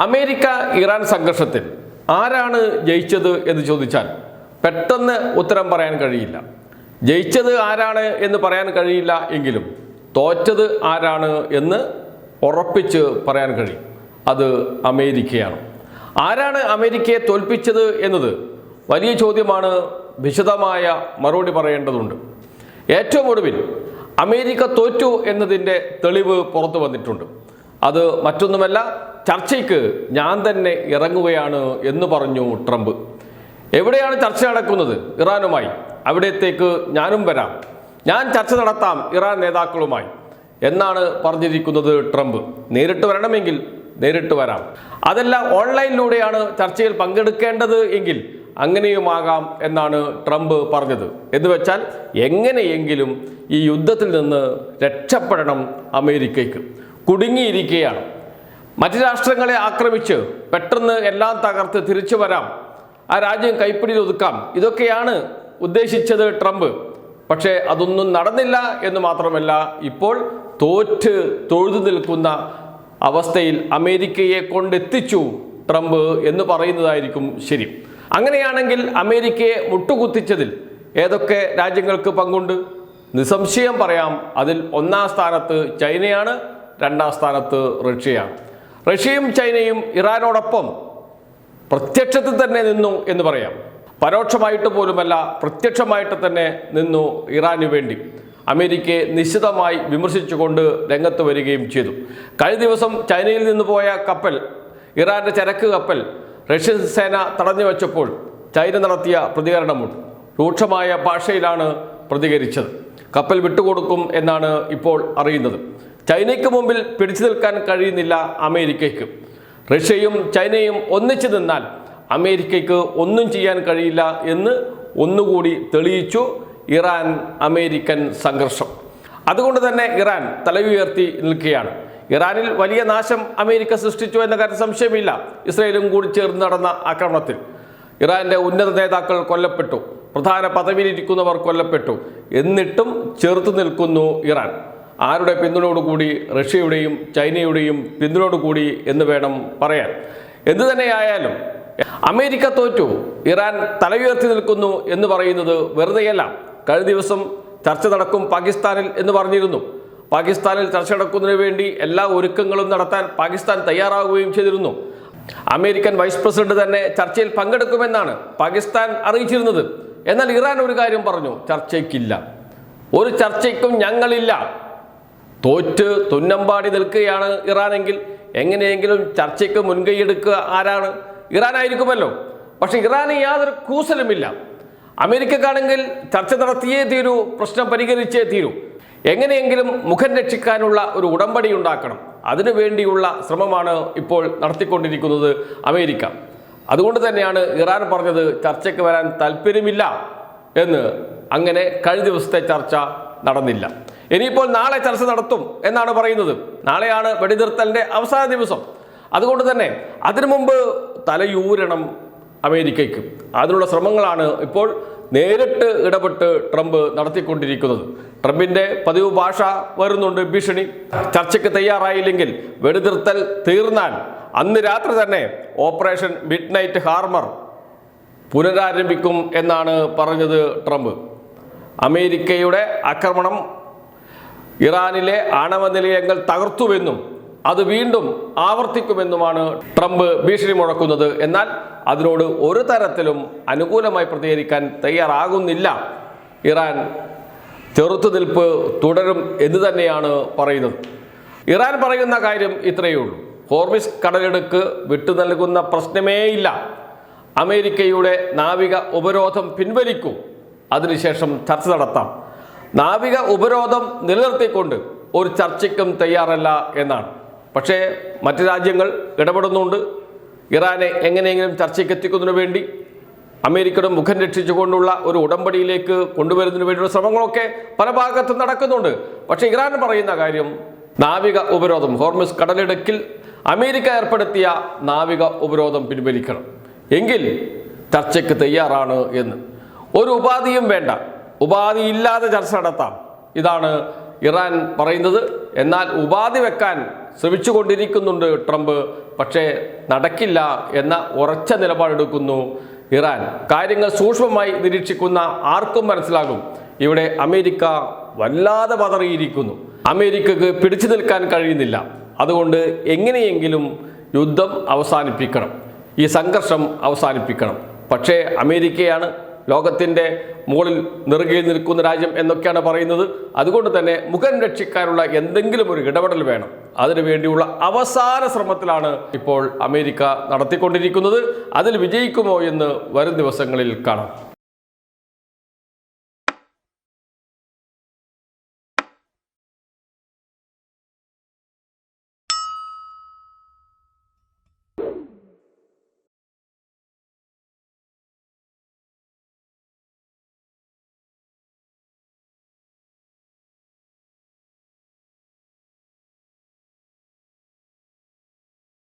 America Iran സംഘർഷത്തിൽ ആരാണ് ജയിച്ചത് എന്ന് ചോദിച്ചാൽ പെട്ടെന്ന് ഉത്തരം പറയാൻ കഴിയില്ല. ജയിച്ചത് ആരാണ് എന്ന് പറയാൻ കഴിയില്ല എങ്കിലും തോറ്റത് ആരാണ് എന്ന് ഉറപ്പിച്ച് പറയാൻ കഴിയും. അത് അമേരിക്കയാണ്. ആരാണ് അമേരിക്കയെ തോൽപ്പിച്ചത് എന്നത് വലിയ ചോദ്യമാണ്. വിശദമായ മറുപടി പറയേണ്ടതുണ്ട്. ഏറ്റവും ഒടുവിൽ അമേരിക്ക തോറ്റു എന്നതിൻ്റെ തെളിവ് പുറത്തു വന്നിട്ടുണ്ട്. അത് മറ്റൊന്നുമല്ല, ചർച്ചയ്ക്ക് ഞാൻ തന്നെ ഇറങ്ങുകയാണ് എന്ന് പറഞ്ഞു ട്രംപ്. എവിടെയാണ് ചർച്ച നടക്കുന്നത്? ഇറാനുമായി. അവിടത്തേക്ക് ഞാനും വരാം, ഞാൻ ചർച്ച നടത്താം ഇറാൻ നേതാക്കളുമായി എന്നാണ് പറഞ്ഞിരിക്കുന്നത് ട്രംപ്. നേരിട്ട് വരണമെങ്കിൽ നേരിട്ട് വരാം, അതല്ല ഓൺലൈനിലൂടെയാണ് ചർച്ചയിൽ പങ്കെടുക്കേണ്ടത് എങ്കിൽ അങ്ങനെയുമാകാം എന്നാണ് ട്രംപ് പറഞ്ഞത്. എന്ന് വെച്ചാൽ എങ്ങനെയെങ്കിലും ഈ യുദ്ധത്തിൽ നിന്ന് രക്ഷപ്പെടണം അമേരിക്കയ്ക്ക്. കുടുങ്ങിയിരിക്കുകയാണ്. മറ്റ് രാഷ്ട്രങ്ങളെ ആക്രമിച്ച് പെട്ടെന്ന് എല്ലാം തകർത്ത് തിരിച്ചു വരാം, ആ രാജ്യം കൈപ്പിടിയിൽ ഒതുക്കാം, ഇതൊക്കെയാണ് ഉദ്ദേശിച്ചത് ട്രംപ്. പക്ഷേ അതൊന്നും നടന്നില്ല എന്ന് മാത്രമല്ല, ഇപ്പോൾ തൊഴുതു നിൽക്കുന്ന അവസ്ഥയിൽ അമേരിക്കയെ കൊണ്ടെത്തിച്ചു ട്രംപ് എന്ന് പറയുന്നതായിരിക്കും ശരി. അങ്ങനെയാണെങ്കിൽ അമേരിക്കയെ മുട്ടുകുത്തിച്ചതിൽ ഏതൊക്കെ രാജ്യങ്ങൾക്ക് പങ്കുണ്ട്? നിസ്സംശയം പറയാം, അതിൽ ഒന്നാം സ്ഥാനത്ത് ചൈനയാണ്, രണ്ടാം സ്ഥാനത്ത് റഷ്യയാണ്. റഷ്യയും ചൈനയും ഇറാനോടൊപ്പം പ്രത്യക്ഷത്തിൽ തന്നെ നിന്നു എന്ന് പറയാം. പരോക്ഷമായിട്ട് പോലുമല്ല, പ്രത്യക്ഷമായിട്ട് തന്നെ നിന്നു ഇറാനു വേണ്ടി. അമേരിക്കയെ നിശിതമായി വിമർശിച്ചുകൊണ്ട് രംഗത്ത് വരികയും ചെയ്തു. കഴിഞ്ഞ ദിവസം ചൈനയിൽ നിന്ന് പോയ കപ്പൽ, ഇറാന്റെ ചരക്ക് കപ്പൽ റഷ്യൻ സേന തടഞ്ഞു വെച്ചപ്പോൾ ചൈന നടത്തിയ പ്രതികരണമുണ്ട്. രൂക്ഷമായ ഭാഷയിലാണ് പ്രതികരിച്ചത്. കപ്പൽ വിട്ടുകൊടുക്കും എന്നാണ് ഇപ്പോൾ അറിയുന്നത്. ചൈനയ്ക്ക് മുമ്പിൽ പിടിച്ചു നിൽക്കാൻ കഴിയുന്നില്ല അമേരിക്കയ്ക്ക്. റഷ്യയും ചൈനയും ഒന്നിച്ചു നിന്നാൽ അമേരിക്കയ്ക്ക് ഒന്നും ചെയ്യാൻ കഴിയില്ല എന്ന് ഒന്നുകൂടി തെളിയിച്ചു ഇറാൻ അമേരിക്കൻ സംഘർഷം. അതുകൊണ്ട് തന്നെ ഇറാൻ തലയുയർത്തി നിൽക്കുകയാണ്. ഇറാനിൽ വലിയ നാശം അമേരിക്ക സൃഷ്ടിച്ചു എന്ന കാര്യം സംശയമില്ല. ഇസ്രയേലും കൂടി ചേർന്ന് നടന്ന ആക്രമണത്തിൽ ഇറാന്റെ ഉന്നത നേതാക്കൾ കൊല്ലപ്പെട്ടു, പ്രധാന പദവിയിലിരിക്കുന്നവർ കൊല്ലപ്പെട്ടു. എന്നിട്ടും ചെറുത്തു നിൽക്കുന്നു ഇറാൻ. ആരുടെ പിന്തുണയോടുകൂടി? റഷ്യയുടെയും ചൈനയുടെയും പിന്തുണയോടുകൂടി എന്ന് വേണം പറയാൻ. എന്തു തന്നെയായാലും അമേരിക്ക തോറ്റു, ഇറാൻ തലയുയർത്തി നിൽക്കുന്നു എന്ന് പറയുന്നത് വെറുതെയല്ല. കഴിഞ്ഞ ദിവസം ചർച്ച നടക്കും പാകിസ്ഥാനിൽ എന്ന് പറഞ്ഞിരുന്നു. പാകിസ്ഥാനിൽ ചർച്ച നടക്കുന്നതിന് വേണ്ടി എല്ലാ ഒരുക്കങ്ങളും നടത്താൻ പാകിസ്ഥാൻ തയ്യാറാവുകയും ചെയ്തിരുന്നു. അമേരിക്കൻ വൈസ് പ്രസിഡന്റ് തന്നെ ചർച്ചയിൽ പങ്കെടുക്കുമെന്നാണ് പാകിസ്ഥാൻ അറിയിച്ചിരുന്നത്. എന്നാൽ ഇറാൻ ഒരു കാര്യം പറഞ്ഞു, ചർച്ചയ്ക്കില്ല, ഒരു ചർച്ചയ്ക്കും ഞങ്ങളില്ല. തോറ്റ് തുന്നമ്പാടി നിൽക്കുകയാണ് ഇറാനെങ്കിൽ എങ്ങനെയെങ്കിലും ചർച്ചയ്ക്ക് മുൻകൈയെടുക്കുക ആരാണ്? ഇറാനായിരിക്കുമല്ലോ. പക്ഷെ ഇറാന് യാതൊരു കൂസലുമില്ല. അമേരിക്കക്കാണെങ്കിൽ ചർച്ച നടത്തിയേ തീരൂ, പ്രശ്നം പരിഹരിച്ചേ തീരൂ. എങ്ങനെയെങ്കിലും മുഖം രക്ഷിക്കാനുള്ള ഒരു ഉടമ്പടി ഉണ്ടാക്കണം. അതിനു വേണ്ടിയുള്ള ശ്രമമാണ് ഇപ്പോൾ നടത്തിക്കൊണ്ടിരിക്കുന്നത് അമേരിക്ക. അതുകൊണ്ട് തന്നെയാണ് ഇറാൻ പറഞ്ഞത് ചർച്ചയ്ക്ക് വരാൻ താല്പര്യമില്ല എന്ന്. അങ്ങനെ കഴിഞ്ഞ ദിവസത്തെ ചർച്ച നടന്നില്ല. ഇനിയിപ്പോൾ നാളെ ചർച്ച നടത്തും എന്നാണ് പറയുന്നത്. നാളെയാണ് വെടിനിർത്തലിന്റെ അവസാന ദിവസം. അതുകൊണ്ട് തന്നെ അതിനു മുമ്പ് തലയൂരണം അമേരിക്കയ്ക്ക്. അതിനുള്ള ശ്രമങ്ങളാണ് ഇപ്പോൾ നേരിട്ട് ഇടപെട്ട് ട്രംപ് നടത്തിക്കൊണ്ടിരിക്കുന്നത്. ട്രംപിന്റെ പതിവ് ഭാഷ വരുന്നുണ്ട്, ഭീഷണി. ചർച്ചയ്ക്ക് തയ്യാറായില്ലെങ്കിൽ, വെടിനിർത്തൽ തീർന്നാൽ അന്ന് രാത്രി തന്നെ ഓപ്പറേഷൻ മിഡ് നൈറ്റ് ഹാർമർ പുനരാരംഭിക്കും എന്നാണ് പറഞ്ഞത് ട്രംപ്. അമേരിക്കയുടെ ആക്രമണം ഇറാനിലെ ആണവ നിലയങ്ങൾ തകർത്തുവെന്നും അത് വീണ്ടും ആവർത്തിക്കുമെന്നുമാണ് ട്രംപ് ഭീഷണി മുഴക്കുന്നത്. എന്നാൽ അതിനോട് ഒരു തരത്തിലും അനുകൂലമായി പ്രതികരിക്കാൻ തയ്യാറാകുന്നില്ല ഇറാൻ. ചെറുത്തുനിൽപ്പ് തുടരും എന്ന് തന്നെയാണ് പറയുന്നത്. ഇറാൻ പറയുന്ന കാര്യം ഇത്രയേ ഉള്ളൂ, ഹോർമിസ് കടലിടുക്ക് വിട്ടു നൽകുന്ന പ്രശ്നമേയില്ല. അമേരിക്കയുടെ നാവിക ഉപരോധം പിൻവലിക്കൂ, അതിനുശേഷം ചർച്ച നടത്താം. നാവിക ഉപരോധം നിലനിർത്തിക്കൊണ്ട് ഒരു ചർച്ചയ്ക്കും തയ്യാറല്ല എന്നാണ്. പക്ഷേ മറ്റ് രാജ്യങ്ങൾ ഇടപെടുന്നുണ്ട്. ഇറാനെ എങ്ങനെയെങ്കിലും ചർച്ചയ്ക്ക് എത്തിക്കുന്നതിന് വേണ്ടി അമേരിക്കയുടെ മുഖം രക്ഷിച്ചുകൊണ്ടുള്ള ഒരു ഉടമ്പടിയിലേക്ക് കൊണ്ടുവരുന്നതിന് വേണ്ടിയുള്ള ശ്രമങ്ങളൊക്കെ പല ഭാഗത്തും നടക്കുന്നുണ്ട്. പക്ഷേ ഇറാൻ പറയുന്ന കാര്യം നാവിക ഉപരോധം, ഹോർമുസ് കടലിടുക്കിൽ അമേരിക്ക ഏർപ്പെടുത്തിയ നാവിക ഉപരോധം പിൻവലിക്കണം, എങ്കിൽ ചർച്ചയ്ക്ക് തയ്യാറാണ് എന്ന്. ഒരു ഉപാധിയും വേണ്ട, ഉപാധിയില്ലാതെ ചർച്ച നടത്താം, ഇതാണ് ഇറാൻ പറയുന്നത്. എന്നാൽ ഉപാധി വെക്കാൻ ശ്രമിച്ചുകൊണ്ടിരിക്കുന്നുണ്ട് ട്രംപ്. പക്ഷേ നടക്കില്ല എന്ന ഉറച്ച നിലപാടെടുക്കുന്നു ഇറാൻ. കാര്യങ്ങൾ സൂക്ഷ്മമായി നിരീക്ഷിക്കുന്ന ആർക്കും മനസ്സിലാകും ഇവിടെ അമേരിക്ക വല്ലാതെ പതറിയിരിക്കുന്നു. അമേരിക്കക്ക് പിടിച്ചു നിൽക്കാൻ കഴിയുന്നില്ല. അതുകൊണ്ട് എങ്ങനെയെങ്കിലും യുദ്ധം അവസാനിപ്പിക്കണം, ഈ സംഘർഷം അവസാനിപ്പിക്കണം. പക്ഷേ അമേരിക്കയാണ് ലോകത്തിൻ്റെ മുകളിൽ നെറുകയിൽ നിൽക്കുന്ന രാജ്യം എന്നൊക്കെയാണ് പറയുന്നത്. അതുകൊണ്ട് തന്നെ മുഖം രക്ഷിക്കാനുള്ള എന്തെങ്കിലും ഒരു ഇടപെടൽ വേണം. അതിനു വേണ്ടിയുള്ള അവസാന ശ്രമത്തിലാണ് ഇപ്പോൾ അമേരിക്ക നടത്തിക്കൊണ്ടിരിക്കുന്നത്. അതിൽ വിജയിക്കുമോ എന്ന് വരും ദിവസങ്ങളിൽ കാണാം.